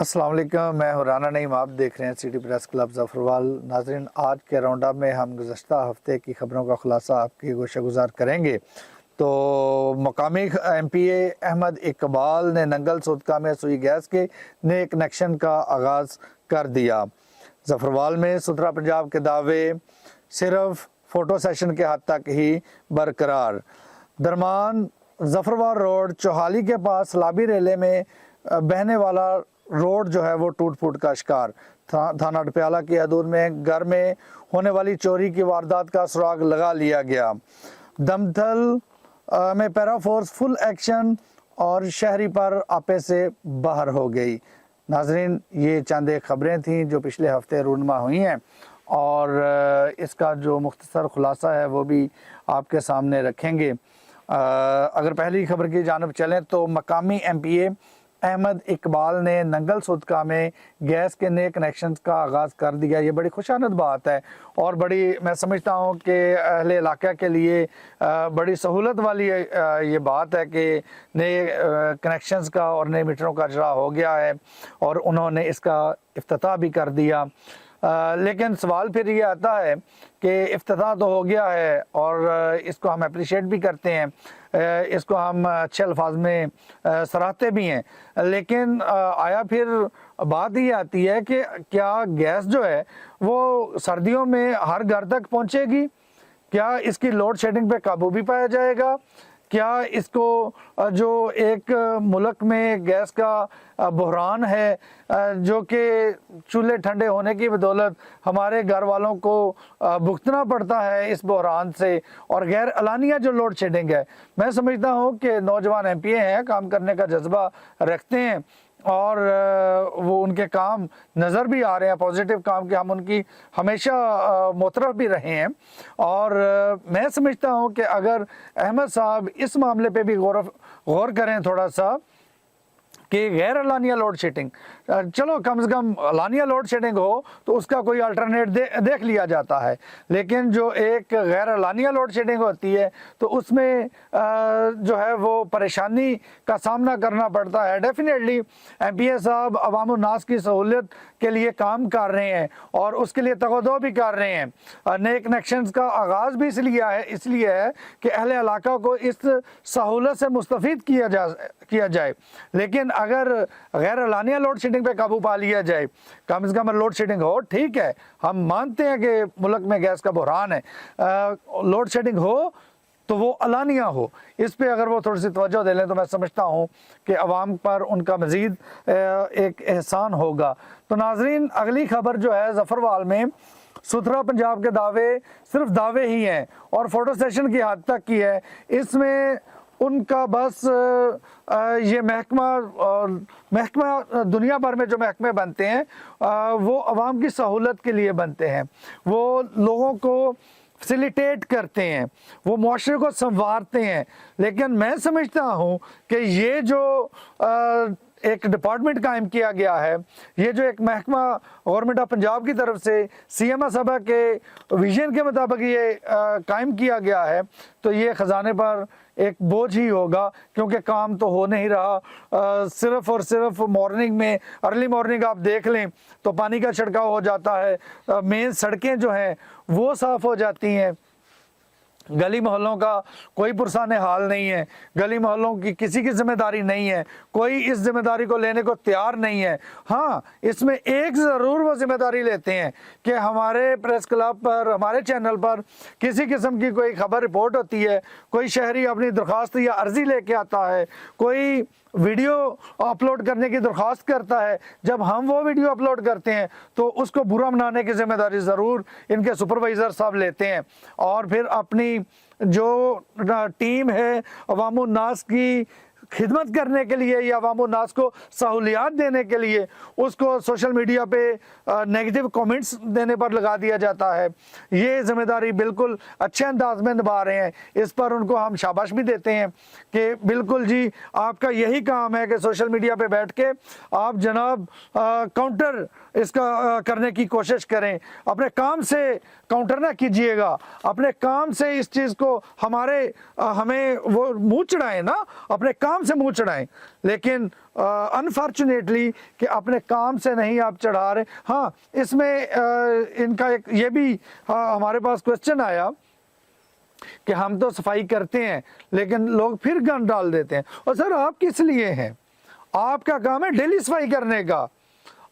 अस्सलाम वालेकुम, मैं हूं राना नईम। आप देख रहे हैं सिटी प्रेस क्लब ज़फ़रवाल। नाज़रीन, आज के राउंड अप में हम गुज़श्ता हफ़्ते की ख़बरों का ख़ुलासा आपकी गोशा गुजार करेंगे। तो मकामी MPA अहमद इकबाल ने नंगल सोदका में सुई गैस के नए कनेक्शन का आगाज़ कर दिया। ज़फ़रवाल में सुथरा पंजाब के दावे सिर्फ फ़ोटो सेशन के हद तक ही बरकरार। दरमान ज़फ़रवाल रोड चौहाली के पास लाबी रेले में बहने वाला रोड जो है वो टूट फूट का शिकार। थाना अडप्याला की हदूद में घर में होने वाली चोरी की वारदात का सुराग लगा लिया गया। दमथल में पैराफोर्स फुल एक्शन और शहरी पर आपे से बाहर हो गई। नाजरीन, ये चंद एक खबरें थीं जो पिछले हफ्ते रूनमा हुई हैं और इसका जो मुख्तसर खुलासा है वो भी आपके सामने रखेंगे। अगर पहली खबर की जानब चलें तो मकामी MPA अहमद इकबाल ने नंगल सोदका में गैस के नए कनेक्शन का आगाज़ कर दिया। ये बड़ी खुशानद बात है और बड़ी, मैं समझता हूँ कि अहले इलाका के लिए बड़ी सहूलत वाली ये बात है कि नए कनेक्शंस का और नए मीटरों का इजरा हो गया है और उन्होंने इसका इफ्तिताह भी कर दिया। लेकिन सवाल फिर ये आता है कि इफ्तिताह तो हो गया है और इसको हम अप्रिशिएट भी करते हैं, इसको हम अच्छे अल्फाज में सराहते भी हैं, लेकिन आया फिर बात ये आती है कि क्या गैस जो है वो सर्दियों में हर घर तक पहुंचेगी? क्या इसकी लोड शेडिंग पे काबू भी पाया जाएगा? क्या इसको जो एक मुल्क में गैस का बहरान है जो कि चूल्हे ठंडे होने की बदौलत हमारे घर वालों को भुगतना पड़ता है इस बहरान से, और गैर अलानिया जो लोड शेडिंग है, मैं समझता हूँ कि नौजवान MPA हैं, काम करने का जज्बा रखते हैं और वो उनके काम नज़र भी आ रहे हैं, पॉजिटिव काम के हम उनकी हमेशा मोतरफ भी रहे हैं। और मैं समझता हूँ कि अगर अहमद साहब इस मामले पे भी गौर करें थोड़ा सा कि गैर अलानिया लोड शेडिंग, चलो कम से कम अलानिया लोड शेडिंग हो तो उसका कोई अल्टरनेट देख लिया जाता है, लेकिन जो एक गैर अलानिया लोड शेडिंग होती है तो उसमें जो है वो परेशानी का सामना करना पड़ता है। डेफिनेटली MPA साहब अवाम नास की सहूलियत के लिए काम कर रहे हैं और उसके लिए तगदो भी कर रहे हैं। नए कनेक्शंस का आगाज़ भी इसलिए है कि अहले इलाका को इस सहूलत से मुस्तफ़ीद किया जाए। लेकिन अगर गैर अलानिया लोड शेडिंग पे काबू पा लिया जाए, कम से कम लोड शेडिंग हो, ठीक है, हम मानते हैं कि मुल्क में गैस का बहरान है, लोड शेडिंग हो तो वो अलानिया हो, इस पे अगर वो थोड़ी सी तवज्जो दे लें तो मैं समझता हूँ कि अवाम पर उनका मज़ीद एक एहसान होगा। तो नाजरीन, अगली खबर जो है ज़फ़रवाल में सुथरा पंजाब के दावे सिर्फ दावे ही हैं और फोटो सेशन की हद तक की है। इसमें उनका बस ये महकमा दुनिया भर में जो महकमे बनते हैं वो अवाम की सहूलत के लिए बनते हैं, वो लोगों को फैसिलिटेट करते हैं, वो मुआशरे को संवारते हैं। लेकिन मैं समझता हूँ कि ये जो एक डिपार्टमेंट कायम किया गया है, ये जो एक महकमा गवर्नमेंट ऑफ पंजाब की तरफ से CM सभा के विजन के मुताबिक ये कायम किया गया है, तो ये ख़जाने पर एक बोझ ही होगा, क्योंकि काम तो हो नहीं रहा। सिर्फ और सिर्फ मॉर्निंग में, अर्ली मॉर्निंग आप देख लें तो पानी का छिड़काव हो जाता है, मेन सड़कें जो हैं वो साफ़ हो जाती हैं, गली मोहल्लों का कोई पुरसाने हाल नहीं है, गली मोहल्लों की किसी की जिम्मेदारी नहीं है, कोई इस जिम्मेदारी को लेने को तैयार नहीं है। हाँ, इसमें एक ज़रूर वो जिम्मेदारी लेते हैं कि हमारे प्रेस क्लब पर, हमारे चैनल पर किसी किस्म की कोई खबर रिपोर्ट होती है, कोई शहरी अपनी दरख्वास्त या अर्जी लेके आता है, कोई वीडियो अपलोड करने की दरख्वास्त करता है, जब हम वो वीडियो अपलोड करते हैं तो उसको बुरा बनाने की जिम्मेदारी ज़रूर इनके सुपरवाइज़र साहब लेते हैं और फिर अपनी जो टीम है अवाम नास की खिदमत करने के लिए या अवाम नास को सहूलियात देने के लिए उसको सोशल मीडिया पे नेगेटिव कमेंट्स देने पर लगा दिया जाता है। ये जिम्मेदारी बिल्कुल अच्छे अंदाज में निभा रहे हैं, इस पर उनको हम शाबाश भी देते हैं कि बिल्कुल जी, आपका यही काम है कि सोशल मीडिया पे बैठ के आप जनाब काउंटर इसका करने की कोशिश करें, अपने काम से काउंटर ना कीजिएगा, अपने काम से इस चीज़ को हमें वो मुँह चढ़ाएं ना, अपने काम आराम से मुंह चढ़ाएं, लेकिन अनफॉर्चुनेटली कि अपने काम से नहीं आप चढ़ा रहे। हाँ, इसमें इनका एक ये भी हमारे पास क्वेश्चन आया कि हम तो सफाई करते हैं लेकिन लोग फिर गंद डाल देते हैं। और सर आप किस लिए हैं? आपका काम है डेली सफाई करने का,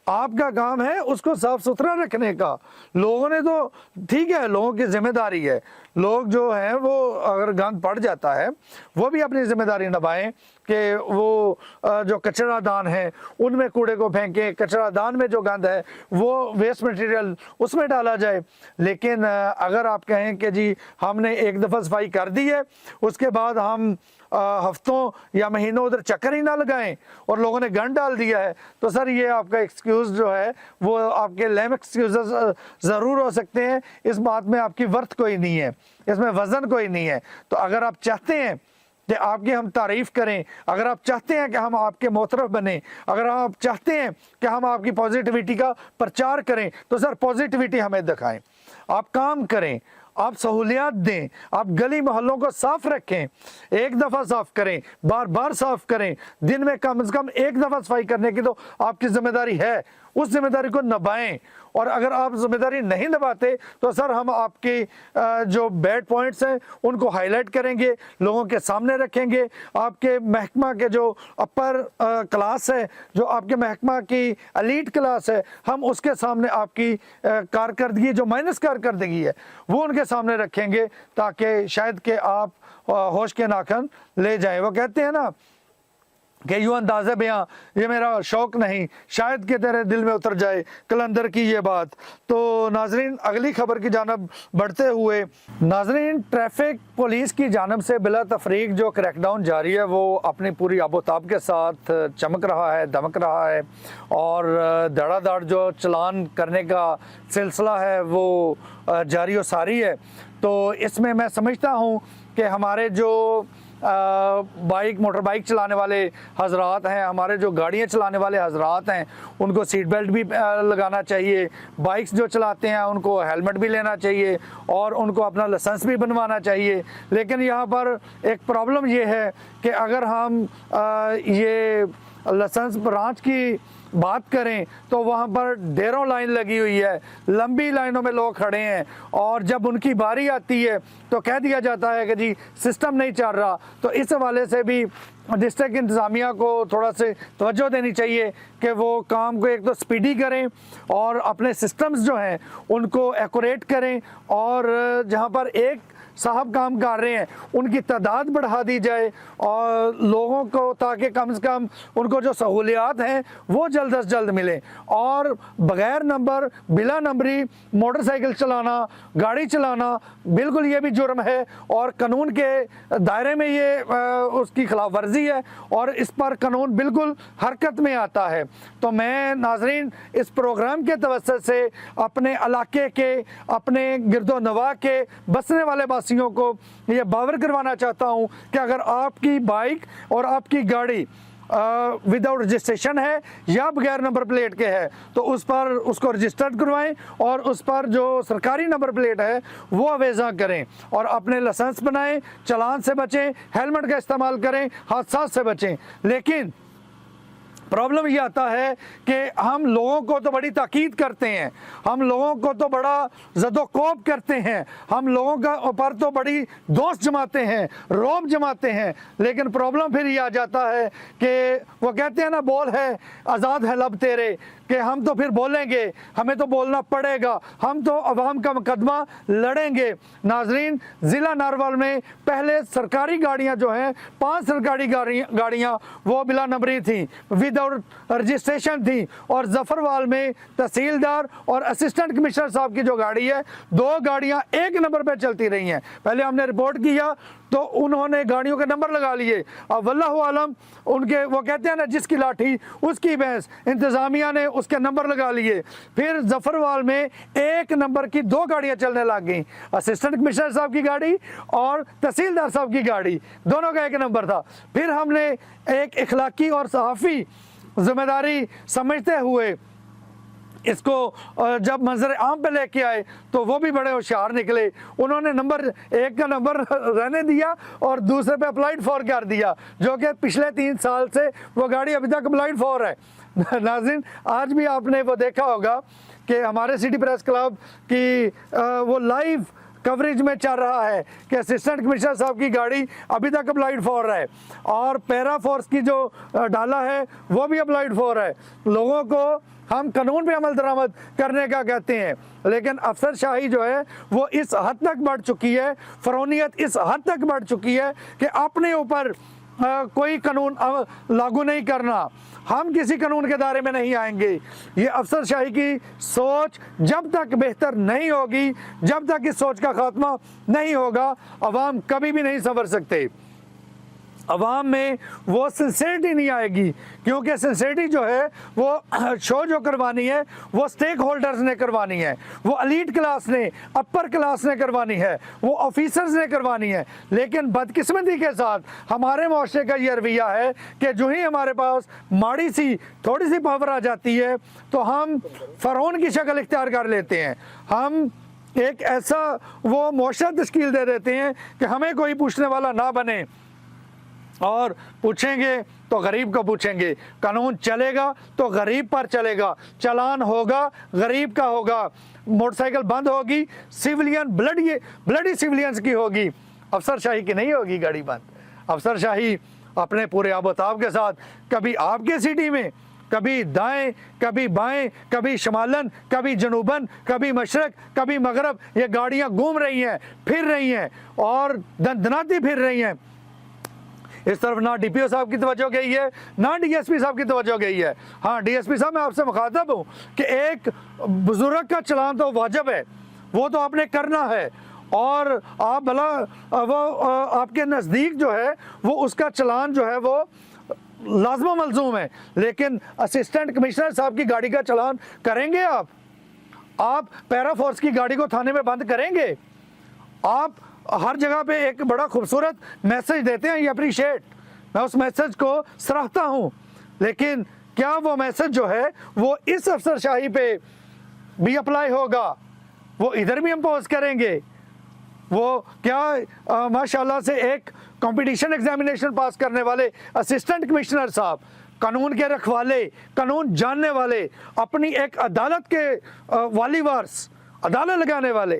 आपका काम है उसको साफ सुथरा रखने का। लोगों ने तो ठीक है, लोगों की जिम्मेदारी है, लोग जो हैं वो अगर गंद पड़ जाता है वो भी अपनी जिम्मेदारी निभाएं कि वो जो कचरादान है उनमें कूड़े को फेंकें, कचरादान में जो गंद है वो वेस्ट मटेरियल उसमें डाला जाए। लेकिन अगर आप कहें कि जी हमने एक दफ़ा सफाई कर दी है उसके बाद हम हफ्तों या महीनों उधर चक्कर ही ना लगाएं और लोगों ने गंद डाल दिया है, तो सर ये आपका एक्सक्यूज़ जो है वो आपके लेम एक्सक्यूज़ ज़रूर हो सकते हैं। इस बात में आपकी वर्थ कोई नहीं है, इसमें वज़न कोई नहीं है। तो अगर आप चाहते हैं कि आपकी हम तारीफ़ करें, अगर आप चाहते हैं कि हम आपके मोतरफ बने, अगर आप चाहते हैं कि हम आपकी पॉजिटिविटी का प्रचार करें, तो सर पॉजिटिविटी हमें दिखाएं, आप काम करें, आप सहूलियात दें, आप गली मोहल्लों को साफ रखें। एक दफ़ा साफ करें, बार बार साफ करें, दिन में कम से कम एक दफ़ा सफाई करने की तो आपकी जिम्मेदारी है, उस जिम्मेदारी को निभाएं। और अगर आप जिम्मेदारी नहीं निभाते तो सर हम आपकी जो बैड पॉइंट्स हैं उनको हाईलाइट करेंगे, लोगों के सामने रखेंगे। आपके महकमा के जो अपर क्लास है, जो आपके महकमा की एलीट क्लास है, हम उसके सामने आपकी कारकर्दगी जो माइनस कारकर्दगी है वो उनके सामने रखेंगे, ताकि शायद कि आप होश के नाखन ले जाएं। वो कहते हैं ना कि यूँ अंदाज़े बयां ये मेरा शौक़ नहीं, शायद कि तेरे दिल में उतर जाए कलंदर की ये बात। तो नाजरीन अगली खबर की जानब बढ़ते हुए, नाजरीन ट्रैफिक पुलिस की जानब से बिला तफरीक जो क्रैकडाउन जारी है वो अपनी पूरी आबोताब के साथ चमक रहा है, दमक रहा है, और धड़ाधड़ जो चलान करने का सिलसिला है वो जारी व सारी है। तो इसमें मैं समझता हूँ कि हमारे जो मोटर बाइक चलाने वाले हजरात हैं, हमारे जो गाड़ियाँ चलाने वाले हजरात हैं, उनको सीट बेल्ट भी लगाना चाहिए। बाइक्स जो चलाते हैं उनको हेलमेट भी लेना चाहिए और उनको अपना लाइसेंस भी बनवाना चाहिए। लेकिन यहाँ पर एक प्रॉब्लम ये है कि अगर हम ये लाइसेंस ब्रांच की बात करें तो वहाँ पर ढेरों लाइन लगी हुई है, लंबी लाइनों में लोग खड़े हैं, और जब उनकी बारी आती है तो कह दिया जाता है कि जी सिस्टम नहीं चल रहा। तो इस हवाले से भी डिस्ट्रिक्ट इंतज़ामिया को थोड़ा से तवज्जो देनी चाहिए कि वो काम को एक तो स्पीडी करें और अपने सिस्टम्स जो हैं उनको एक्यूरेट करें, और जहाँ पर एक साहब काम कर रहे हैं उनकी तादाद बढ़ा दी जाए और लोगों को, ताकि कम से कम उनको जो सहूलियात हैं वो जल्द से जल्द मिले। और बग़ैर नंबर, बिला नंबरी मोटरसाइकिल चलाना, गाड़ी चलाना बिल्कुल ये भी जुर्म है और कानून के दायरे में ये उसकी खिलाफ वर्जी है और इस पर कानून बिल्कुल हरकत में आता है। तो मैं नाजरीन इस प्रोग्राम के तवज्जुह से अपने इलाके के, अपने गिरदो नवा के बसने वाले वासियों को ये बावर करवाना चाहता हूँ कि अगर आपकी बाइक और आपकी गाड़ी विदाउट रजिस्ट्रेशन है या बगैर नंबर प्लेट के है तो उस पर उसको रजिस्टर्ड करवाएं और उस पर जो सरकारी नंबर प्लेट है वो अवेज़ा करें और अपने लाइसेंस बनाएं, चालान से बचें, हेलमेट का इस्तेमाल करें, हादसा से बचें। लेकिन प्रॉब्लम ये आता है कि हम लोगों को तो बड़ी ताकीद करते हैं, हम लोगों को तो बड़ा ज़दोकोब करते हैं, हम लोगों का ऊपर तो बड़ी दोस्त जमाते हैं, रौब जमाते हैं। लेकिन प्रॉब्लम फिर ये आ जाता है कि वो कहते हैं ना, बोल है आज़ाद है लब तेरे, कि हम तो फिर बोलेंगे, हमें तो बोलना पड़ेगा, हम तो अवाम का मुकदमा लड़ेंगे। नाजरीन ज़िला नारवल में पहले सरकारी गाड़ियाँ जो हैं 5 सरकारी गाड़ियाँ वो बिला नंबरी थी, विदाउट रजिस्ट्रेशन थी, और जफरवाल में तहसीलदार और असिस्टेंट कमिश्नर साहब की जो गाड़ी है 2 गाड़ियाँ 1 नंबर पर चलती रही हैं। पहले हमने रिपोर्ट किया तो उन्होंने गाड़ियों के नंबर लगा लिए, अब वल्लाहु आलम उनके, वो कहते हैं ना जिसकी लाठी उसकी भैंस, इंतज़ामिया ने उसके नंबर लगा लिए। फिर जफरवाल में 1 नंबर की 2 गाड़ियां चलने लग गई, असिस्टेंट कमिश्नर साहब की गाड़ी और तहसीलदार साहब की गाड़ी, दोनों का 1 नंबर था। फिर हमने एक इखलाकी और सहाफ़ी जिम्मेदारी समझते हुए इसको जब मंजर आम पे लेके आए तो वो भी बड़े होशियार निकले। उन्होंने नंबर 1 का नंबर रहने दिया और दूसरे पे अप्लाइड फॉर कर दिया, जो कि पिछले 3 साल से वो गाड़ी अभी तक अप्लाइड फॉर है। नाज़रीन, आज भी आपने वो देखा होगा कि हमारे सिटी प्रेस क्लब की वो लाइव कवरेज में चल रहा है कि असिस्टेंट कमिश्नर साहब की गाड़ी अभी तक अप्लाइड फॉर है और पैरा फोर्स की जो डाला है वो भी अप्लाइड फॉर है। लोगों को हम कानून पे अमल दरामद करने का कहते हैं, लेकिन अफसरशाही जो है वो इस हद तक बढ़ चुकी है, फ़रौनियत इस हद तक बढ़ चुकी है कि अपने ऊपर कोई कानून लागू नहीं करना। हम किसी कानून के दायरे में नहीं आएंगे। ये अफसरशाही की सोच जब तक बेहतर नहीं होगी, जब तक इस सोच का खात्मा नहीं होगा, अवाम कभी भी नहीं संवर सकते। अवाम में वो सिंसेरिटी नहीं आएगी, क्योंकि सिंसेरिटी जो है वो शो जो करवानी है वो स्टेक होल्डर्स ने करवानी है, वो एलीट क्लास ने, अपर क्लास ने करवानी है, वो ऑफिसर्स ने करवानी है। लेकिन बदकिस्मती के साथ हमारे मुआशरे का ये रवैया है कि जो ही हमारे पास माड़ी सी थोड़ी सी पावर आ जाती है तो हम फ़रौन की शक्ल इख्तियार कर लेते हैं। हम एक ऐसा वो मुआशरा तश्कील दे देते हैं कि हमें कोई पूछने वाला ना बने, और पूछेंगे तो गरीब को पूछेंगे। कानून चलेगा तो गरीब पर चलेगा, चालान होगा गरीब का होगा, मोटरसाइकिल बंद होगी सिविलियन ब्लडी सिविलियंस की होगी, अफसरशाही की नहीं होगी गाड़ी बंद। अफसरशाही अपने पूरे आबोताब के साथ कभी आपके सिटी में, कभी दाएं, कभी बाएं, कभी शमालन, कभी जनूबन, कभी मशरक, कभी मगरब, ये गाड़ियां घूम रही हैं, फिर रही हैं और दनदनाती फिर रही हैं। इस तरफ ना डीपीओ साहब की तवज्जो गई है, ना डीएसपी साहब की तवज्जो गई है। हाँ, डीएसपी साहब, मैं आपसे मुखातब हूँ कि एक बुजुर्ग का चलान तो वाजिब है, वो तो आपने करना है, और आप भला वो आपके नज़दीक जो है वो उसका चलान जो है वो लाजमा मलजूम है, लेकिन असिस्टेंट कमिश्नर साहब की गाड़ी का चलान करेंगे आप पैरा फोर्स की गाड़ी को थाने में बंद करेंगे? आप हर जगह पे एक बड़ा खूबसूरत मैसेज देते हैं, ये अप्रिशिएट, मैं उस मैसेज को सराहता हूँ, लेकिन क्या वो मैसेज जो है वो इस अफसरशाही पे भी अप्लाई होगा? वो इधर भी इम्पोज करेंगे? वो क्या माशाल्लाह से एक कंपटीशन एग्जामिनेशन पास करने वाले असिस्टेंट कमिश्नर साहब, कानून के रखवाले, कानून जानने वाले, अपनी एक अदालत के वाली वारस, अदालत लगाने वाले,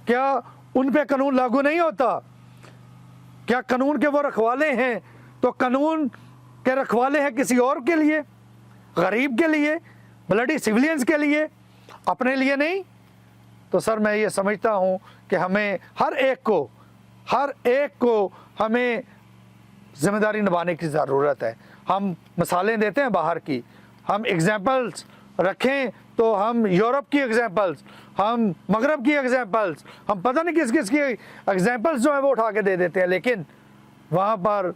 क्या उन पे कानून लागू नहीं होता? क्या कानून के वो रखवाले हैं तो कानून के रखवाले हैं किसी और के लिए, गरीब के लिए, ब्लडी सिविलियंस के लिए, अपने लिए नहीं? तो सर, मैं ये समझता हूँ कि हमें हर एक को हमें जिम्मेदारी निभाने की ज़रूरत है। हम मिसालें देते हैं बाहर की, हम एग्जाम्पल्स रखें तो हम यूरोप की एग्जाम्पल्स, हम मगरब की एग्जाम्पल्स, हम पता नहीं किस किस की एग्जाम्पल्स जो है वो उठा के दे देते हैं, लेकिन वहाँ पर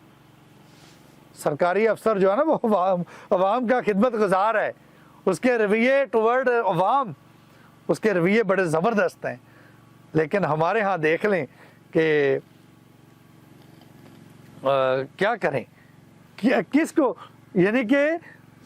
सरकारी अफसर जो है ना वो अवाम का खिदमत गुजार है, उसके रवैये टुवर्ड अवाम, उसके रवैये बड़े ज़बरदस्त हैं। लेकिन हमारे यहाँ देख लें कि क्या करें, किसको, यानी कि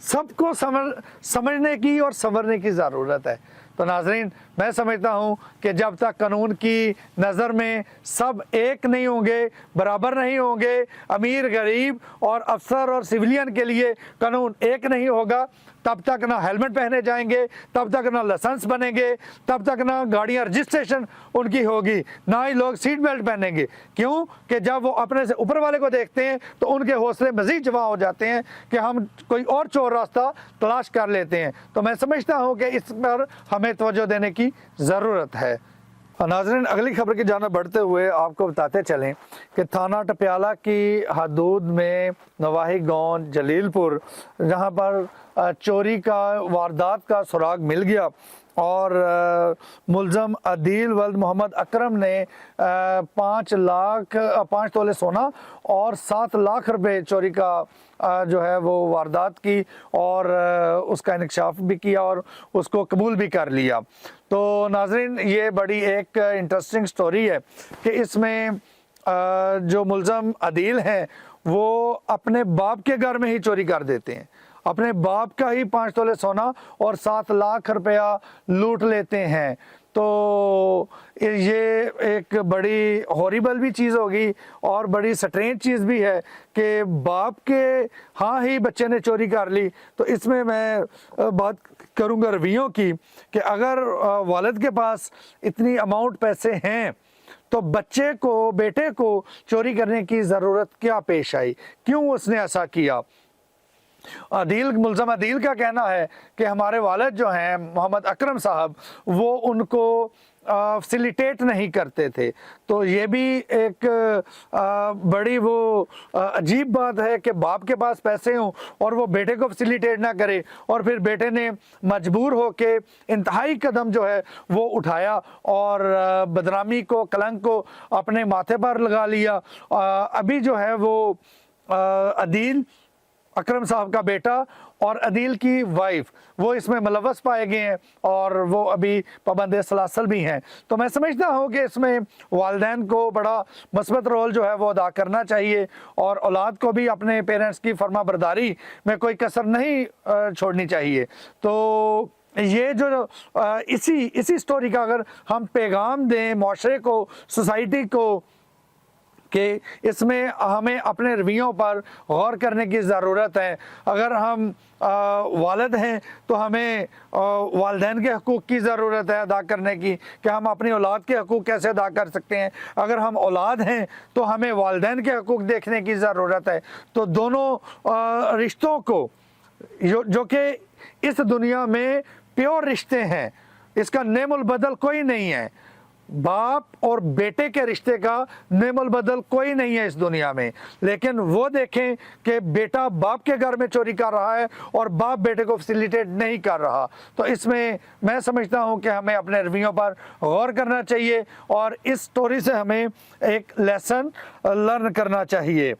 सबको समझने की और संवरने की ज़रूरत है। तो नाजरीन, मैं समझता हूँ कि जब तक कानून की नज़र में सब एक नहीं होंगे, बराबर नहीं होंगे, अमीर गरीब और अफसर और सिविलियन के लिए कानून एक नहीं होगा, तब तक ना हेलमेट पहने जाएंगे, तब तक ना लाइसेंस बनेंगे, तब तक ना गाड़ियाँ रजिस्ट्रेशन उनकी होगी, ना ही लोग सीट बेल्ट पहनेंगे। क्यों? कि जब वो अपने से ऊपर वाले को देखते हैं तो उनके हौसले मज़ीद जमा हो जाते हैं कि हम कोई और चोर रास्ता तलाश कर लेते हैं। तो मैं समझता हूँ कि इस पर हमें तवज्जो देने की ज़रूरत है। नाज़रीन, अगली खबर की जानिब बढ़ते हुए आपको बताते चलें कि थाना टपियाला की हदूद में नवाही गांव जलीलपुर, जहां पर चोरी का वारदात का सुराग मिल गया और मुलज़म अदील वल्द मोहम्मद अकरम ने 5 तोले सोना और 7 लाख रुपए चोरी का जो है वो वारदात की और उसका इंकशाफ भी किया और उसको कबूल भी कर लिया। तो नाज़रीन, ये बड़ी एक इंटरेस्टिंग स्टोरी है कि इसमें जो मुलज़म अदील हैं वो अपने बाप के घर में ही चोरी कर देते हैं, अपने बाप का ही 5 तोले सोना और 7 लाख रुपया लूट लेते हैं। तो ये एक बड़ी हॉरिबल भी चीज़ होगी और बड़ी स्ट्रेंज चीज़ भी है कि बाप के हाँ ही बच्चे ने चोरी कर ली। तो इसमें मैं बात करूँगा रवैयों की कि अगर वालिद के पास इतनी अमाउंट पैसे हैं तो बच्चे को, बेटे को चोरी करने की ज़रूरत क्या पेश आई, क्यों उसने ऐसा किया। मुल्ज़म अदील का कहना है कि हमारे वालिद जो हैं मोहम्मद अकरम साहब, वो उनको फैसिलिटेट नहीं करते थे। तो ये भी एक बड़ी वो अजीब बात है कि बाप के पास पैसे हों और वो बेटे को फैसिलिटेट ना करे, और फिर बेटे ने मजबूर हो के इंतहाई कदम जो है वो उठाया और बदनामी को, कलंक को अपने माथे पर लगा लिया। अभी जो है वो अदील, अकरम साहब का बेटा और अदील की वाइफ, वो इसमें मुलव्वस पाए गए हैं और वो अभी पाबंद सलासल भी हैं। तो मैं समझता हूँ कि इसमें वालिदैन को बड़ा मस्बत रोल जो है वो अदा करना चाहिए और औलाद को भी अपने पेरेंट्स की फर्माबरदारी में कोई कसर नहीं छोड़नी चाहिए। तो ये जो इसी स्टोरी का अगर हम पैगाम दें माशरे को, सोसाइटी को, कि इसमें हमें अपने रवैयों पर गौर करने की ज़रूरत है। अगर हम वालिद हैं तो हमें वालिदैन के हकूक़ की ज़रूरत है अदा करने की, कि हम अपनी औलाद के हकूक़ कैसे अदा कर सकते हैं। अगर हम औलाद हैं तो हमें वालिदैन के हकूक़ देखने की ज़रूरत है। तो दोनों रिश्तों को जो कि इस दुनिया में प्योर रिश्ते हैं, इसका नेमुल बदल कोई नहीं है। बाप और बेटे के रिश्ते का नेमुल बदल कोई नहीं है इस दुनिया में, लेकिन वो देखें कि बेटा बाप के घर में चोरी कर रहा है और बाप बेटे को फैसिलिटेट नहीं कर रहा। तो इसमें मैं समझता हूं कि हमें अपने रवैयों पर गौर करना चाहिए और इस स्टोरी से हमें एक लेसन लर्न करना चाहिए।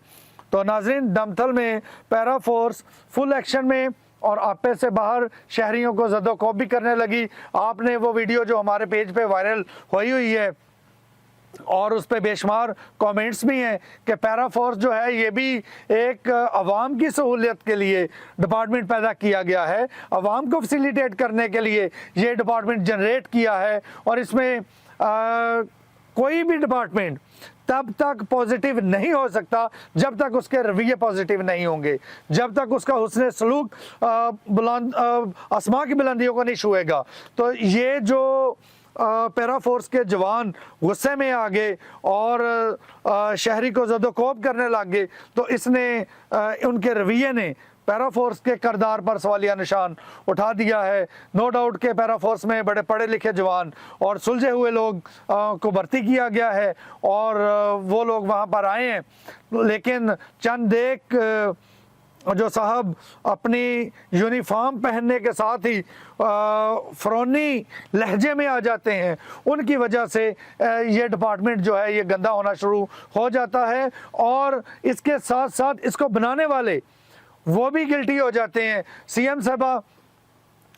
तो नाज़रीन, दमथल में पैरा फोर्स फुल एक्शन में और आपे से बाहर शहरियों को ज़दोकोब भी करने लगी। आपने वो वीडियो जो हमारे पेज पे वायरल हुई है और उस पर बेशुमार कमेंट्स भी हैं कि पैरा फोर्स जो है ये भी एक अवाम की सहूलियत के लिए डिपार्टमेंट पैदा किया गया है, अवाम को फैसिलिटेट करने के लिए ये डिपार्टमेंट जनरेट किया है। और इसमें कोई भी डिपार्टमेंट तब तक पॉजिटिव नहीं हो सकता जब तक उसके रवैये पॉजिटिव नहीं होंगे, जब तक उसका हुस्न सलूक आसमां की बुलंदियों को नहीं छुएगा। तो ये जो पैरा फोर्स के जवान गुस्से में आ गए और शहरी को ज़दोकोब करने लग गए, तो इसने उनके रवैये ने पैरा फोर्स के किरदार पर सवालिया निशान उठा दिया है। नो डाउट के पैरा फोर्स में बड़े पढ़े लिखे जवान और सुलझे हुए लोग को भर्ती किया गया है और वो लोग वहाँ पर आए हैं, लेकिन चंद एक जो साहब अपनी यूनिफॉर्म पहनने के साथ ही फ़िरौनी लहजे में आ जाते हैं, उनकी वजह से ये डिपार्टमेंट जो है ये गंदा होना शुरू हो जाता है। और इसके साथ साथ इसको बनाने वाले वो भी गिल्टी हो जाते हैं। सीएम साहबा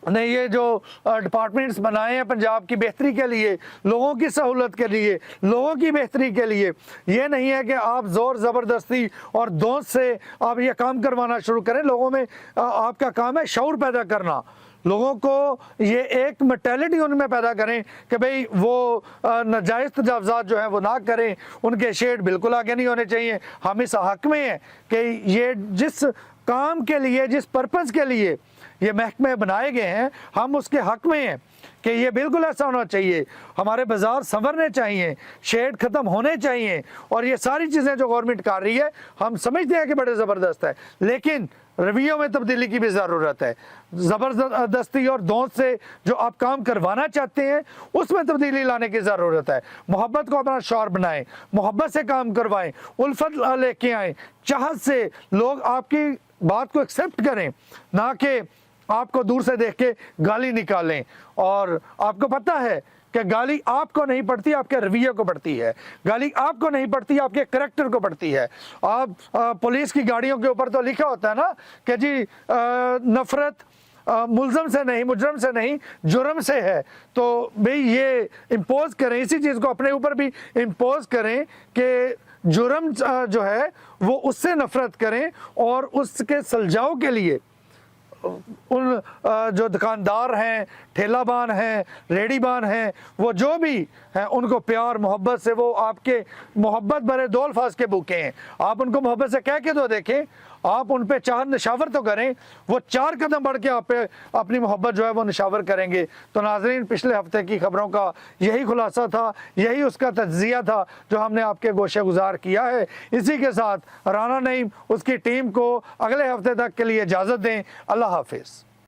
ने ये जो डिपार्टमेंट्स बनाए हैं पंजाब की बेहतरी के लिए, लोगों की सहूलत के लिए, लोगों की बेहतरी के लिए, ये नहीं है कि आप ज़ोर ज़बरदस्ती और दोस्त से आप ये काम करवाना शुरू करें। लोगों में आपका काम है शऊर पैदा करना, लोगों को ये एक मेंटालिटी उनमें पैदा करें कि भाई वो नाजायज़ तजावज़ात जो हैं वो ना करें, उनके शेड बिल्कुल आगे नहीं होने चाहिए। हम इस हक़ में हैं कि ये जिस काम के लिए, जिस पर्पज़ के लिए ये महकमे बनाए गए हैं, हम उसके हक़ में हैं कि ये बिल्कुल ऐसा होना चाहिए। हमारे बाज़ार संवरने चाहिए, शेड ख़त्म होने चाहिए, और ये सारी चीज़ें जो गवर्नमेंट कर रही है हम समझते हैं कि बड़े ज़बरदस्त है, लेकिन रवैयों में तब्दीली की भी ज़रूरत है। ज़बरदस्ती और दोस्त से जो आप काम करवाना चाहते हैं उसमें तब्दीली लाने की ज़रूरत है। मोहब्बत को अपना शौर बनाएं, मोहब्बत से काम करवाएं, उल्फत लेके आएँ, चाहत से लोग आपकी बात को एक्सेप्ट करें, ना कि आपको दूर से देख के गाली निकालें। और आपको पता है कि गाली आपको नहीं पड़ती, आपके रवैये को पड़ती है। गाली आपको नहीं पड़ती, आपके करैक्टर को पड़ती है। आप पुलिस की गाड़ियों के ऊपर तो लिखा होता है ना कि जी नफरत मुल्ज़म से नहीं, मुजरम से नहीं, जुर्म से है। तो भाई ये इम्पोज करें, इसी चीज़ को अपने ऊपर भी इम्पोज करें कि जुर्म जो है वो उससे नफरत करें और उसके सुलझाव के लिए उन जो दुकानदार हैं, ठेलाबान हैं, रेडीबान हैं, वो जो भी हैं उनको प्यार मोहब्बत से, वो आपके मोहब्बत भरे दो अल्फाज के भूखे हैं, आप उनको मोहब्बत से कह के तो देखें, आप उन पे चार निशावर तो करें, वो 4 कदम बढ़ के आप पे अपनी मोहब्बत जो है वो निशावर करेंगे। तो नाजरीन, पिछले हफ्ते की खबरों का यही खुलासा था, यही उसका तज्जिया था जो हमने आपके गोशे गुजार किया है। इसी के साथ राना नईम उसकी टीम को अगले हफ्ते तक के लिए इजाज़त दें। अल्लाह हाफिज़।